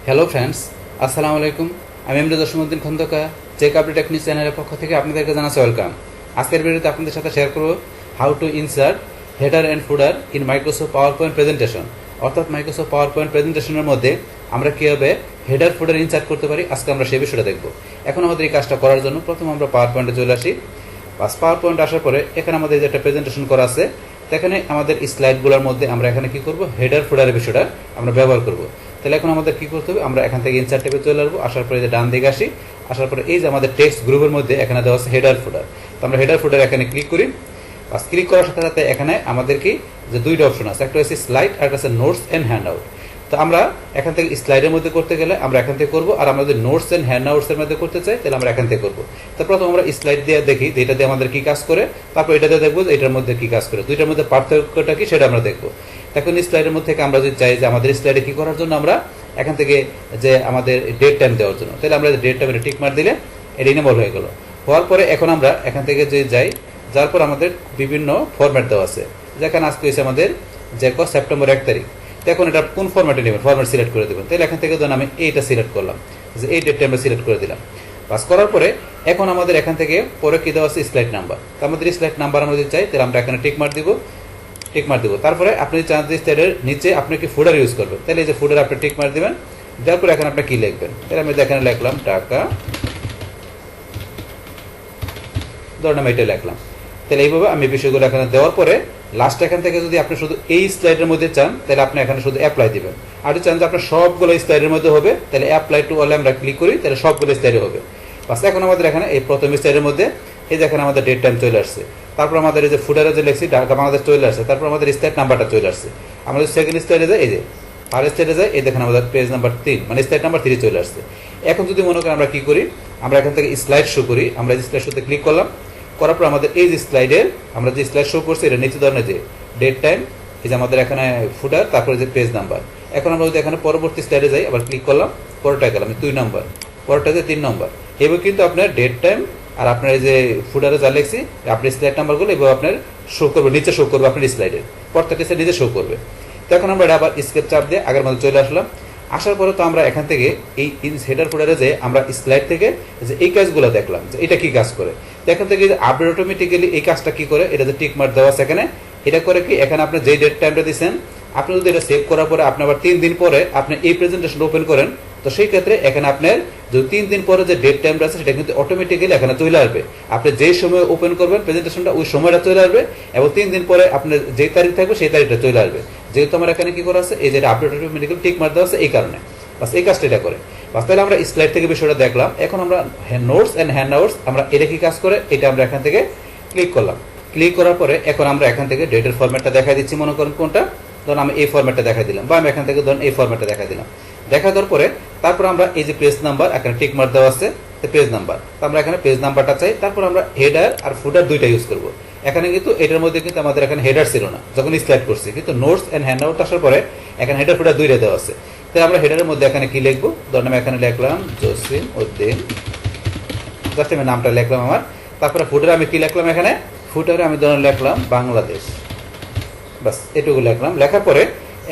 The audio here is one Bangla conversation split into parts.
হ্যালো ফ্রেন্ডস, আসসালামু আলাইকুম। আমি MD Jasimuddin Khandakar check update technique চ্যানেলের পক্ষ থেকে আপনাদেরকে জানাচ্ছি ওয়েলকাম। আজকের ভিডিওতে আপনাদের সাথে শেয়ার করব how to insert header and footer in Microsoft power point presentation. অর্থাৎ মাইক্রোসফট পাওয়ার পয়েন্ট প্রেজেন্টেশনের মধ্যে আমরা কীভাবে হেডার ফুডার ইনসার্ট করতে পারি, আজকে আমরা সেই বিষয়টা দেখব। এখন আমাদের এই কাজটা করার জন্য প্রথম আমরা পাওয়ার পয়েন্টে চলে আসি। পাওয়ার পয়েন্ট আসার পরে এখানে আমাদের যে একটা প্রেজেন্টেশন করা আছে, এখানে আমাদের স্লাইডগুলোর মধ্যে আমরা এখানে কি করব, হেডার ফুডারের বিষয়টা আমরা ব্যবহার করব। তাহলে এখন আমাদের কি করতে হবে, আমরা এখান থেকে ইনসার্ট ট্যাবে চলে আসবো। আসার পরে যে ডান দিকে আসি, আসার পরে এই যে আমাদের টেক্সট গ্রুপের মধ্যে এখানে দেওয়া আছে হেডার ফুডার। তো আমরা হেডার ফুডার এখানে ক্লিক করি। বাস ক্লিক করার সাথে সাথে এখানে আমাদের কি যে দুইটা অপশন আছে, একটা হচ্ছে স্লাইড আর একটা হচ্ছে নোটস অ্যান্ড হ্যান্ড আউট। তো আমরা এখান থেকে স্লাইডের মধ্যে করতে গেলে আমরা এখান থেকে করবো, আর আমরা যদি নোটস অ্যান্ড হ্যান্ড আউটসের মধ্যে করতে চাই তাহলে আমরা এখান থেকে করবো। তো প্রথম আমরা স্লাইড দিয়ে দেখি যে এটা দিয়ে আমাদের কি কাজ করে, তারপর এটা দিয়ে দেখবো যে এটার মধ্যে কি কাজ করে, দুইটার মধ্যে পার্থক্যটা কি সেটা আমরা দেখবো। এখন স্লাইডের মধ্যে থেকে আমরা যদি চাই যে আমাদের স্লাইডে কি করার জন্য, আমরা এখান থেকে যে আমাদের ডেট টাইম দেওয়ার জন্য, তাহলে আমরা ডেট টাইমে টিক মার দিলে এটা ইনেবল হয়ে গেল। হওয়ার পরে এখন আমরা এখান থেকে যে যাই, যার পর আমাদের বিভিন্ন ফরম্যাট দেওয়া আছে। যেখানে আজকে হয়েছে আমাদের যে সেপ্টেম্বর 1 তারিখ। এখন এটা কোন ফরম্যাটে নেবেন, ফরম্যাট সিলেক্ট করে দেবেন। তাহলে এখান থেকে ধরুন আমি এইটা সিলেক্ট করলাম, যে এই ডেট টাইমটা সিলেক্ট করে দিলাম। পাস করার পরে এখন আমাদের এখান থেকে পরে কি দেওয়া আছে, স্লাইড নাম্বার। তো আমাদের স্লাইড নাম্বার আমরা যদি চাই তাহলে আমরা এখানে টিক মার দিব। তারপরে আপনি চান যে স্লাইডের নিচে আপনি কি ফুডার ইউজ করবেন, তাহলে এই যে ফুডার আপনি টিক মার দিবেন। দেওয়ার পরে এখানে আপনি কি লিখবেন, তাহলে আমি এখানে লিখলাম টাকা, ধরুন আমি এটা লিখলাম। তাহলে এইভাবে আমি বিষয়গুলো এখানে দেওয়ার পরে লাস্ট এখান থেকে যদি আপনি শুধু এই স্লাইডের মধ্যে চান তাহলে আপনি এখানে শুধু অ্যাপ্লাই দিবেন। আর যদি চান যে আপনার সবগুলো স্লাইডের মধ্যে হবে, তাহলে অ্যাপ্লাই টু অল আমরা ক্লিক করি, তাহলে সবগুলো স্লাইডে হবে। বাস এখন আমাদের এখানে এই প্রথম স্লাইডের মধ্যে এই যে এখানে আমাদের ডেট টাইম চলে আসছে। তারপর আমাদের এই যে ফুডারে যে লেখছি ঢাকা বাংলাদেশ চলে আসছে। তারপর আমাদের স্লাইড নাম্বারটা চলে আসছে। আমাদের সেকেন্ড স্লাইডে যায়, এই যে ফার্স্ট স্লাইডে যায়, এই দেখেন আমাদের পেজ নাম্বার 3 মানে স্লাইড নাম্বার 3 চলে আসছে। এখন যদি মনে করেন আমরা কি করি, আমরা এখান থেকে স্লাইড শো করি। আমরা এই স্লাইড শোতে ক্লিক করলাম, করার পর আমাদের এই যে স্লাইডের আমরা যে স্লাইড শো করছি এটা নিচে ধরনের যে ডেট টাইম, এই যে আমাদের এখানে ফুডার, তারপরে যে পেজ নাম্বার। এখন আমরা যদি এখানে পরবর্তী স্লাইডে যাই, আবার ক্লিক করলাম, পরেরটা গেলাম 2 নম্বর, পরেরটা যে 3 নম্বর। এবার কিন্তু আপনার ডেট টাইম আর আপনার এই যে ফুডারে যা লিখছি আপনি স্লাইড নাম্বারগুলো এবার আপনার শো করবে, নিচে শো করবে আপনার স্লাইডের প্রত্যেকটা স্লাইড নিচে শো করবে। তো এখন আমরা এটা আবার স্কেপ চাপ দিয়ে আগের মধ্যে চলে আসলাম। আসার পরে তো আমরা এখান থেকে এই হেডার ফুডারে যে আমরা স্লাইড থেকে যে এই কাজগুলো দেখলাম যে এটা কি কাজ করে। এখান থেকে আপডেট অটোমেটিক্যালি এই কাজটা কি করে, এটা যে টিক মার্ক দেওয়া আছে এখানে, এটা করে কি এখানে আপনি যে ডেট টাইমটা দিচ্ছেন, আপনি যদি এটা সেভ করার পরে আপনি আবার 3 দিন পরে আপনি এই প্রেজেন্টেশন ওপেন করেন, তো সেই ক্ষেত্রে এখানে আপনার যে 3 দিন পরে যে ডেট টাইমটা আছে সেটা কিন্তু অটোমেটিক্যালি এখানে চলে আসবে। আপনি যেই সময় ওপেন করবেন প্রেজেন্টেশনটা ওই সময়টা চলে আসবে, এবং 3 দিন পরে আপনার যেই তারিখ থাকবে সেই তারিখটা চলে আসবে। যেহেতু আমার এখানে কি করা আছে, এই যে আপডেট অটোমেটিক্যালি টিক মার্ক দেওয়া আছে এই কারণে। বাস এই কাজটা এটা করে। বাস তাহলে আমরা স্লাইড থেকে বিষয়টা দেখলাম। এখন আমরা নোটস অ্যান্ড হ্যান্ড আউটস আমরা এটা কি কাজ করে এটা আমরা এখান থেকে ক্লিক করলাম। ক্লিক করার পরে এখন আমরা এখান থেকে ডেটের ফরম্যাটটা দেখাই দিচ্ছি। মনে করেন কোনটা, ধরুন আমি এই ফরম্যাটটা দেখাই দিলাম, বা আমি এখান থেকে ধরুন এই ফরম্যাটটা দেখাই দিলাম। দেখা দেওয়ার পরে তারপর আমরা এই যে পেজ নাম্বার এখানে টিক মার্ক দেওয়া আছে, পেজ নাম্বার, তো আমরা এখানে পেজ নাম্বারটা চাই। তারপর আমরা হেডার আর ফুডার দুইটা ইউজ করবো। এখানে কিন্তু এটার মধ্যে কিন্তু আমাদের এখানে হেডার ছিল না যখন স্লাইড করছি, কিন্তু নোটস অ্যান্ড হ্যান্ড আউট আসার পরে এখানে হেডার ফুডার দুইটা দেওয়া আছে। তাই আমরা হেডারের মধ্যে এখানে কি লিখবো, ধরুন আমি এখানে লিখলাম জসিমউদ্দিন, জাস্ট আমি নামটা লিখলাম আমার। তারপরে ফুডারে আমি কি লিখলাম, এখানে ফুডারে আমি ধরুন লিখলাম বাংলাদেশ, বাস এটুকু লিখলাম। লেখার পরে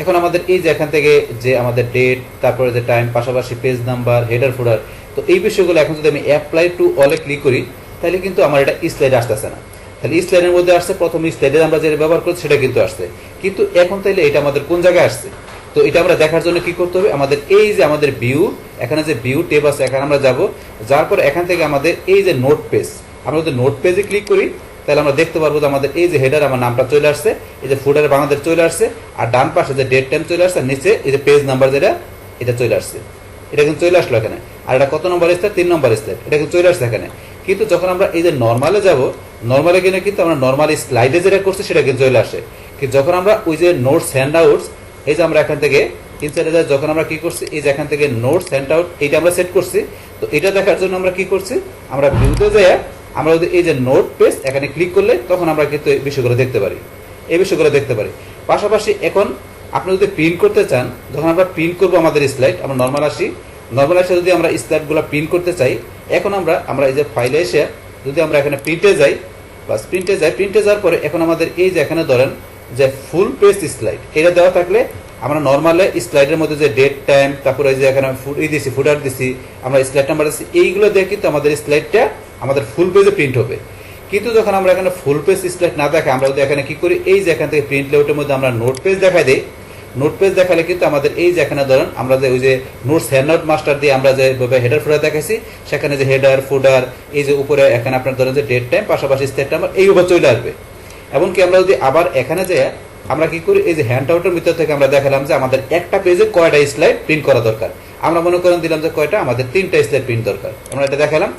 এখন আমাদের এই যে এখান থেকে যে আমাদের ডেট, তারপরে যে টাইম, পাশাপাশি পেজ নাম্বার, হেডার ফুডার, তো এই বিষয়গুলো এখন যদি আমি অ্যাপ্লাই টু অলে ক্লিক করি তাহলে কিন্তু আমার এটা স্লাইডে আসতেছে না। তাহলে স্লাইডের মধ্যে আসছে, প্রথম স্লাইডে আমরা যেটা ব্যবহার করছি সেটা কিন্তু আসছে, কিন্তু এখন তাহলে এটা আমাদের কোন জায়গায় আসছে, তো এটা আমরা দেখার জন্য কি করতে হবে, আমাদের এই যে আমাদের ভিউ, এখানে যে ভিউ ট্যাব আছে এখানে আমরা যাব। যার পরে এখান থেকে আমাদের এই যে নোট পেজ, আমরা যদি নোট পেজে ক্লিক করি তাহলে আমরা দেখতে পারবো যে আমাদের এই যে হেডার আমার নামটা চলে আসছে, এই যে ফুডারে বাংলাদেশ চলে আসছে, আর ডান পাশে যে ডেট টাইম চলে আসছে, নিচে এই যে পেজ নাম্বার যেটা এটা চলে আসছে। এটা কিন্তু চলে আসলো এখানে। আর এটা কত নম্বর স্লাইড, 3 নম্বর স্লাইড, এটা কিন্তু চলে আসছে এখানে। কিন্তু যখন আমরা এই যে নর্মালে যাব, নর্মালে গেলে কিন্তু আমরা নর্মালি স্লাইডে যেটা করছি সেটা কিন্তু চলে আসে। কিন্তু যখন আমরা ওই যে নোটস হ্যান্ড আউটস, এই যে আমরা এখান থেকে ইনসাইডে যাই, যখন আমরা কি করছি এই যে এখান থেকে নোটস হ্যান্ড আউট এইটা আমরা সেট করছি, তো এটা দেখার জন্য আমরা কি করছি, আমরা ভিউতে যাই, আমরা যদি এই যে নোট পেজ এখানে ক্লিক করলে তখন আমরা কিন্তু এই বিষয়গুলো দেখতে পারি, এই বিষয়গুলো দেখতে পারি। পাশাপাশি এখন আপনি যদি প্রিন্ট করতে চান, যখন আমরা প্রিন্ট করবো আমাদের স্লাইড, আমরা নর্মাল আসি, নর্মাল আসে যদি আমরা স্লাইডগুলো প্রিন্ট করতে চাই, এখন আমরা এই যে ফাইলে এসে যদি আমরা এখানে প্রিন্টে যাই, বাস প্রিন্টে যাই, প্রিন্টে যাওয়ার পরে এখন আমাদের এই যে এখানে ধরেন যে ফুল পেজ স্লাইড এটা দেওয়া থাকলে আমরা নর্মালে স্লাইডের মধ্যে যে ডেট টাইম, তারপরে যে এখানে দিছি ফুটার দিছি, আমরা স্লাইড নাম্বার দিচ্ছি, এইগুলো দিয়ে কিন্তু আমাদের স্লাইডটা আমাদের ফুল পেজে প্রিন্ট হবে। কিন্তু যখন আমরা এখানে ফুল পেজ স্লাইড না দেখে আমরা যদি এখানে কি করি, এই যে এখান থেকে প্রিন্ট লেআউটের মধ্যে আমরা নোট পেজ দেখাই দিই, নোট পেজ দেখালে কিন্তু আমাদের এই যে এখানে ধরুন আমরা যে ওই যে নোটস হ্যান্ডআউট মাস্টার দিয়ে আমরা যেভাবে হেডার ফুটার দেখাইছি, সেখানে যে হেডার ফুটার এই যে উপরে এখানে আপনার ধরেন যে ডেট টাইম পাশাপাশি স্লাইড নাম্বার এইভাবে চলে আসবে। এমনকি আমরা যদি আবার এখানে যাই আমরা কি করি, এই যে হ্যান্ডআউটের ভিতর থেকে আমরা দেখালাম যে আমাদের একটা পেজে কয়টা স্লাইড প্রিন্ট করা দরকার। আমরা মনে করেন দিলাম যে কয়টা, আমাদের 3টা স্লাইড প্রিন্ট দরকার। আমরা এটা দেখালাম,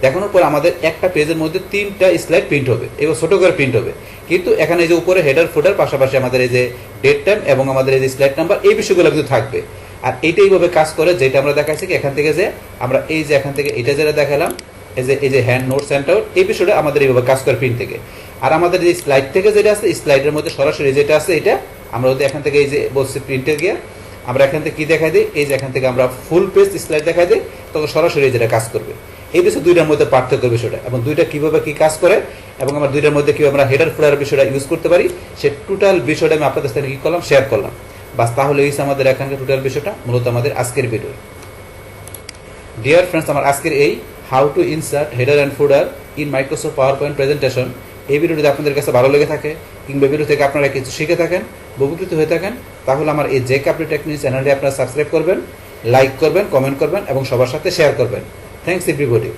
দেখানোর পর আমাদের একটা পেজের মধ্যে 3টা স্লাইড প্রিন্ট হবে, এবার ছোট করে প্রিন্ট হবে। কিন্তু এখানে এই যে উপরে হেডার ফুটার পাশাপাশি আমাদের এই যে ডেট টাইম এবং আমাদের এই যে স্লাইড নাম্বার এই বিষয়গুলো কিন্তু থাকবে। আর এইটাই ভাবে কাজ করে যেটা আমরা দেখাচ্ছি কি, এখান থেকে যে আমরা এই যে এখান থেকে এটা যেটা দেখালাম এই যে হ্যান্ড নোটস হ্যান্ডআউট, এই বিষয়টা আমাদের এইভাবে কাজ করে প্রিন্ট থেকে। আর আমাদের যে স্লাইড থেকে যেটা আছে, স্লাইডের মধ্যে সরাসরি যেটা আছে এটা আমরা যদি এখান থেকে এই যে বলছি প্রিন্টে গিয়ে আমরা এখান থেকে কি দেখাই দিই, এই যে এখান থেকে আমরা ফুল পেজ স্লাইড দেখাই দিই, তখন সরাসরি যেটা কাজ করবে। এই বিষয়ে দুইটার মধ্যে পার্থক্য বিষয়টা এবং দুইটা কিভাবে কি কাজ করে এবং আমরা দুইটার মধ্যে কিভাবে আমরা হেডার ফুটার বিষয়টা ইউজ করতে পারি, সে টোটাল বিষয়টা আমি আপনাদের সাথে কি করলাম, শেয়ার করলাম। বাস তাহলে এই আমাদের এখানকার টোটাল বিষয়টা মূলত আমাদের আজকের ভিডিও। ডিয়ার ফ্রেন্ডস, আমার আজকের এই how to insert header and footer in Microsoft PowerPoint presentation, এই ভিডিওটি আপনাদের কাছে ভালো লেগে থাকে কিংবা ভিডিও থেকে আপনারা কিছু শিখে থাকেন, উপকৃত হয়ে থাকেন, তাহলে আমার এই জে কাপড়ি টেকনিক চ্যানেলটি আপনারা সাবস্ক্রাইব করবেন, লাইক করবেন, কমেন্ট করবেন এবং সবার সাথে শেয়ার করবেন। Thanks everybody.